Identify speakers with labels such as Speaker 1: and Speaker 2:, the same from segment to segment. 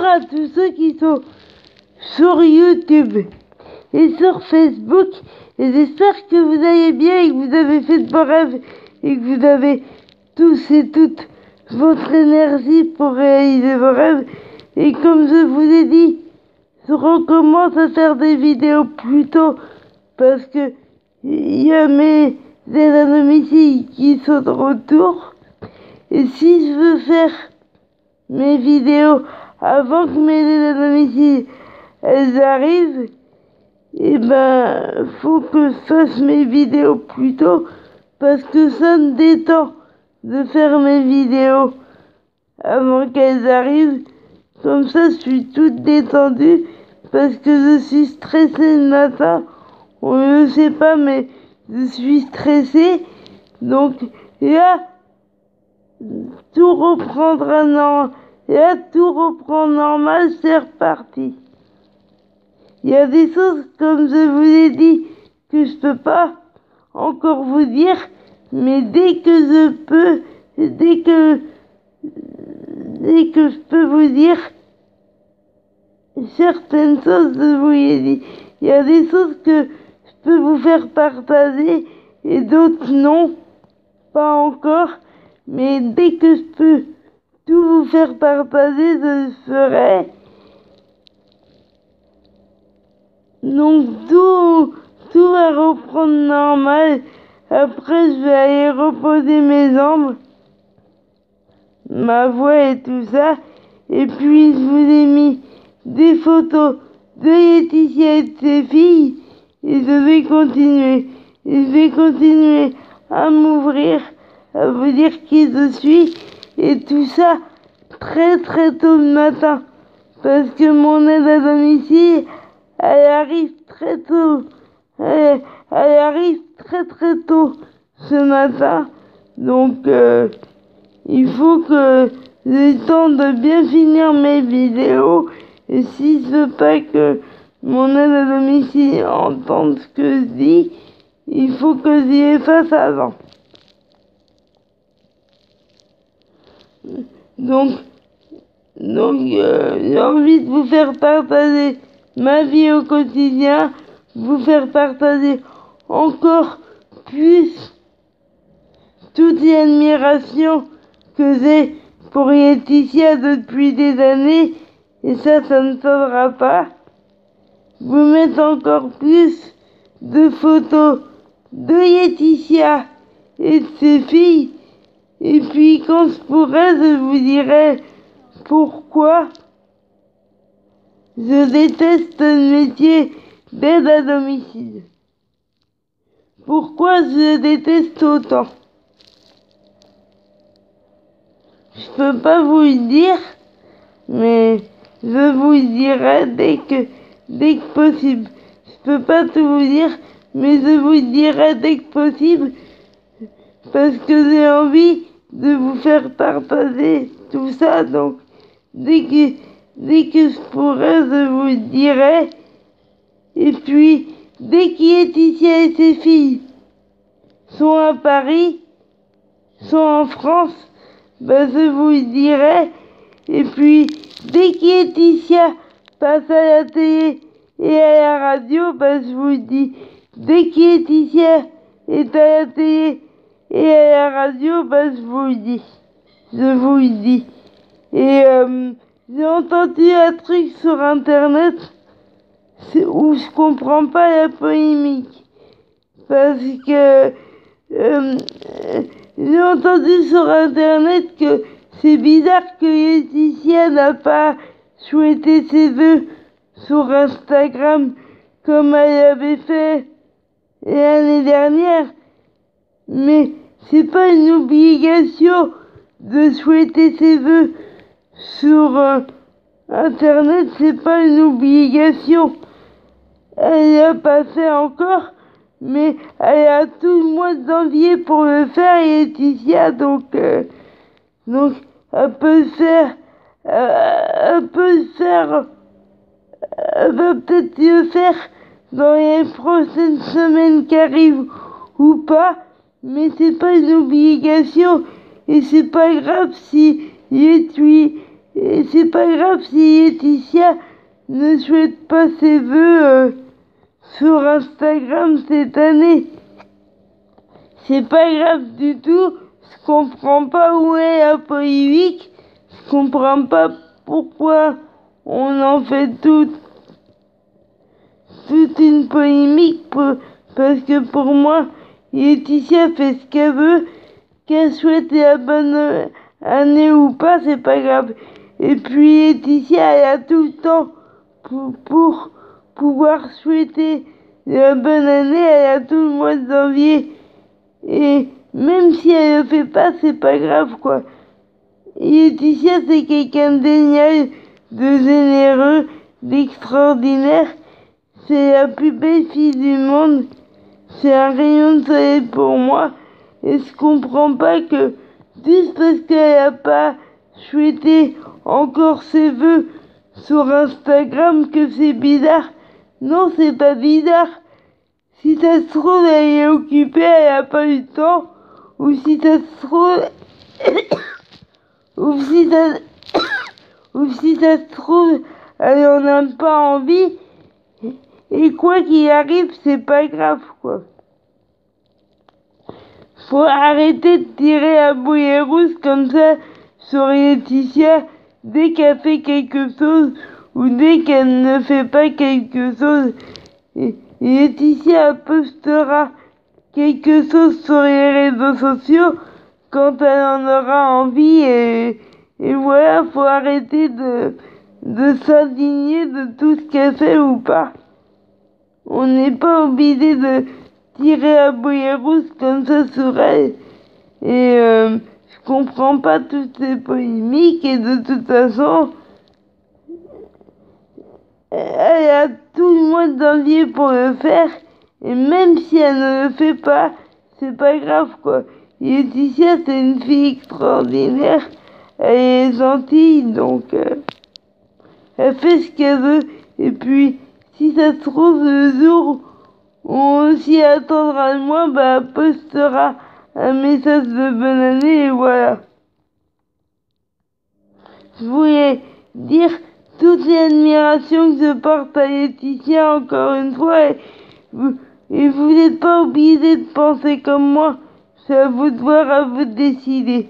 Speaker 1: à tous ceux qui sont sur YouTube et sur Facebook. Et j'espère que vous allez bien et que vous avez fait de beaux rêves et que vous avez tous et toutes votre énergie pour réaliser vos rêves. Et comme je vous ai dit, je recommence à faire des vidéos plus tôt parce que il y a mes aides à domicile qui sont de retour. Et si je veux faire mes vidéos avant que mes aides à domicile elles arrivent, et ben faut que je fasse mes vidéos plus tôt parce que ça me détend de faire mes vidéos avant qu'elles arrivent. Comme ça je suis toute détendue parce que je suis stressée le matin. On ne le sait pas mais je suis stressée. Donc là tout reprendra normal. Là tout reprend normal, c'est reparti. Il y a des choses, comme je vous ai dit, que je peux pas encore vous dire, mais dès que je peux, dès que je peux vous dire certaines choses, je vous ai dit. Il y a des choses que je peux vous faire partager et d'autres non, pas encore, mais dès que je peux tout vous faire partager, je le ferai. Donc tout va reprendre normal. Après je vais aller reposer mes jambes, ma voix et tout ça. Et puis je vous ai mis des photos de Laetitia et de ses filles. Et je vais continuer. Et je vais continuer à m'ouvrir, à vous dire qui je suis. Et tout ça très tôt le matin. Parce que mon aide à domicile, elle arrive très tôt. Elle arrive très tôt ce matin. Donc, il faut que j'ai le temps de bien finir mes vidéos. Et si je veux pas que mon aide à domicile entende ce que je dis, il faut que j'y efface avant. Donc, j'ai envie de vous faire partager ma vie au quotidien, vous faire partager encore plus toute l'admiration que j'ai pour Laetitia depuis des années, et ça ne s'aura pas. Vous mettre encore plus de photos de Laetitia et de ses filles, et puis quand je pourrai, je vous dirai pourquoi je déteste le métier d'aide à domicile. Pourquoi je le déteste autant? Je peux pas vous le dire, mais je vous le dirai dès que possible. Je peux pas tout vous dire, mais je vous le dirai dès que possible, parce que j'ai envie de vous faire partager tout ça. Donc dès que je pourrai, je vous le dirai. Et puis dès qu'Laetitia et ses filles sont à Paris, sont en France, ben je vous le dirai. Et puis dès qu'Laetitia passe à la télé et à la radio, ben je vous le dis. Dès qu'Laetitia est à la télé et à la radio, ben je vous le dis. Je vous le dis. Et j'ai entendu un truc sur internet où je comprends pas la polémique. Parce que j'ai entendu sur internet que c'est bizarre que Laetitia n'a pas souhaité ses vœux sur Instagram comme elle avait fait l'année dernière. Mais c'est pas une obligation de souhaiter ses vœux sur internet, c'est pas une obligation. Elle l'a pas fait encore, mais elle a tout le mois de janvier pour le faire, Laetitia, donc elle peut le faire, elle va peut-être le faire dans les prochaines semaines qui arrivent ou pas, mais c'est pas une obligation et c'est pas grave si Et c'est pas grave si Laetitia ne souhaite pas ses vœux sur Instagram cette année. C'est pas grave du tout. Je comprends pas où est la polémique. Je comprends pas pourquoi on en fait toute une polémique parce que pour moi, Laetitia fait ce qu'elle veut, qu'elle souhaite la bonne année ou pas, c'est pas grave. Et puis Laetitia, elle a tout le temps pour pouvoir souhaiter la bonne année, elle a tout le mois de janvier. Et même si elle le fait pas, c'est pas grave quoi. Laetitia, c'est quelqu'un de génial, de généreux, d'extraordinaire. C'est la plus belle fille du monde. C'est un rayon de soleil pour moi. Et je comprends pas que juste parce qu'elle a pas souhaité encore ses vœux sur Instagram que c'est bizarre. Non, c'est pas bizarre. Si ça se trouve, elle est occupée, elle a pas eu le temps. Ou si ça se trouve... ou si ça se trouve, elle en a pas envie. Et quoi qu'il arrive, c'est pas grave, quoi. Faut arrêter de tirer à boulet rouge comme ça sur Laetitia dès qu'elle fait quelque chose ou dès qu'elle ne fait pas quelque chose. Et Laetitia postera quelque chose sur les réseaux sociaux quand elle en aura envie et voilà, faut arrêter de s'indigner de tout ce qu'elle fait ou pas. On n'est pas obligé de tirer à boulet rouge comme ça sur elle. Et je comprends pas toutes ces polémiques et de toute façon, elle a tout le mois de janvier pour le faire. Et même si elle ne le fait pas, c'est pas grave quoi. Laetitia, c'est une fille extraordinaire. Elle est gentille, donc elle fait ce qu'elle veut. Et puis, si ça se trouve, le jour où on s'y attendra le moins, bah, elle postera un message de bonne année et voilà. Je voulais dire toute l'admiration que je porte à Laetitia encore une fois et vous n'êtes pas obligé de penser comme moi. C'est à vous de voir, à vous de décider.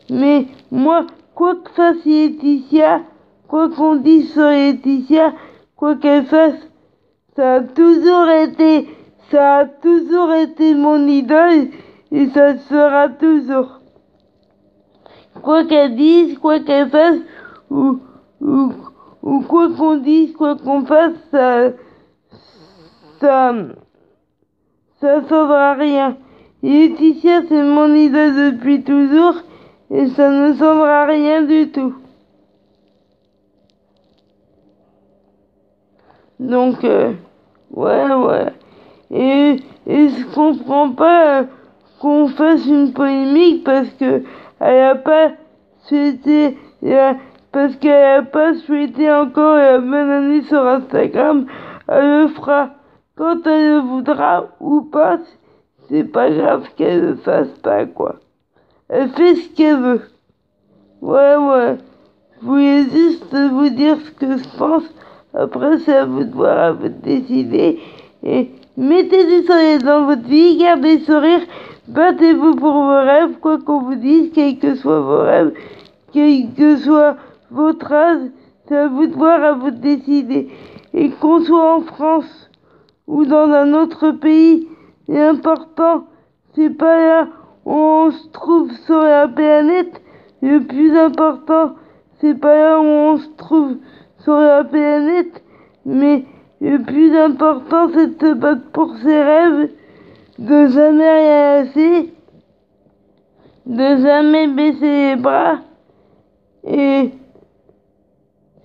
Speaker 1: Mais moi, quoi que fasse Laetitia, quoi qu'on dise sur Laetitia, quoi qu'elle fasse, ça a toujours été mon idole et ça le sera toujours. Quoi qu'elle dise, quoi qu'elle fasse, ou quoi qu'on dise, quoi qu'on fasse, ça changera rien. Laetitia, c'est mon idole depuis toujours et ça ne changera rien du tout. Donc, ouais. Et je comprends pas qu'on fasse une polémique parce que elle a pas souhaité, parce qu'elle a pas souhaité encore la bonne année sur Instagram. Elle le fera quand elle le voudra ou pas. C'est pas grave qu'elle le fasse pas, quoi. Elle fait ce qu'elle veut. Ouais. Je voulais juste vous dire ce que je pense. Après, c'est à vous de voir, à vous de décider. Et mettez du soleil dans votre vie, gardez le sourire, battez-vous pour vos rêves, quoi qu'on vous dise, quels que soient vos rêves, quel que soit votre âge, c'est à vous de voir, à vous de décider. Et qu'on soit en France ou dans un autre pays, l'important, c'est pas là où on se trouve sur la planète. Le plus important, c'est pas là où on se trouve sur la planète, mais le plus important, c'est de se battre pour ses rêves, de jamais rien lâcher, de jamais baisser les bras, et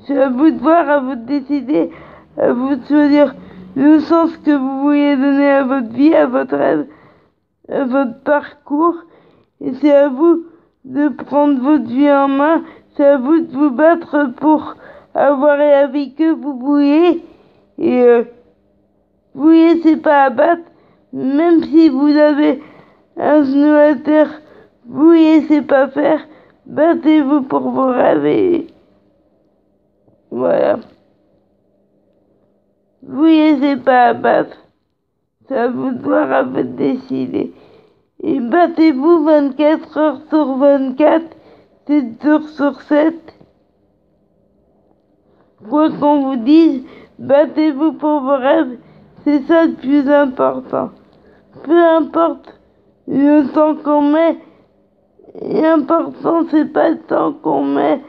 Speaker 1: c'est à vous de voir, à vous de décider, à vous de choisir le sens que vous voulez donner à votre vie, à votre rêve, à votre parcours, et c'est à vous de prendre votre vie en main, c'est à vous de vous battre pour avoir la vie que vous voulez, et vous laissez pas abattre, même si vous avez un genou à terre, vous laissez pas faire, battez-vous pour vos rêves et voilà. Vous laissez pas abattre. Ça vous doit vous décider. Et battez-vous 24 heures sur 24, 7 jours sur 7. Quoi qu'on vous dise, battez-vous pour vos rêves, c'est ça le plus important. Peu importe le temps qu'on met, l'important c'est pas le temps qu'on met.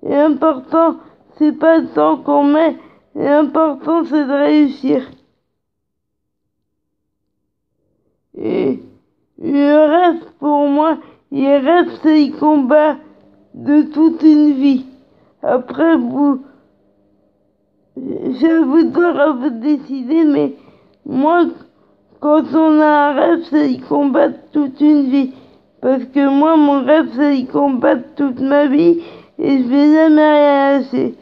Speaker 1: L'important c'est pas le temps qu'on met, l'important c'est de réussir. Et le rêve pour moi, les rêves c'est le combat de toute une vie. Après je vous dois vous décider, mais moi, quand on a un rêve, c'est y combattre toute une vie. Parce que moi, mon rêve, c'est y combattre toute ma vie et je vais jamais rien lâcher.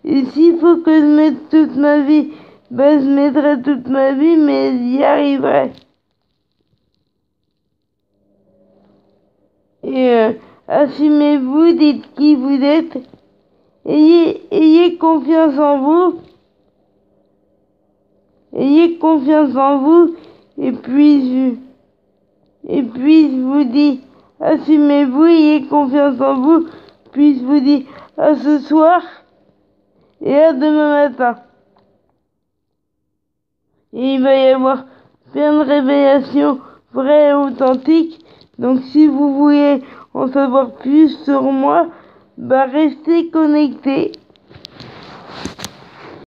Speaker 1: Et s'il faut que je mette toute ma vie, ben je mettrai toute ma vie, mais j'y arriverai. Et assumez-vous, dites qui vous êtes. Ayez confiance en vous. Ayez confiance en vous. Et puis je vous dis, assumez-vous, ayez confiance en vous. Puis je vous dis à ce soir et à demain matin. Et il va y avoir plein de révélations vraies et authentiques. Donc si vous voulez en savoir plus sur moi, bah restez connectés.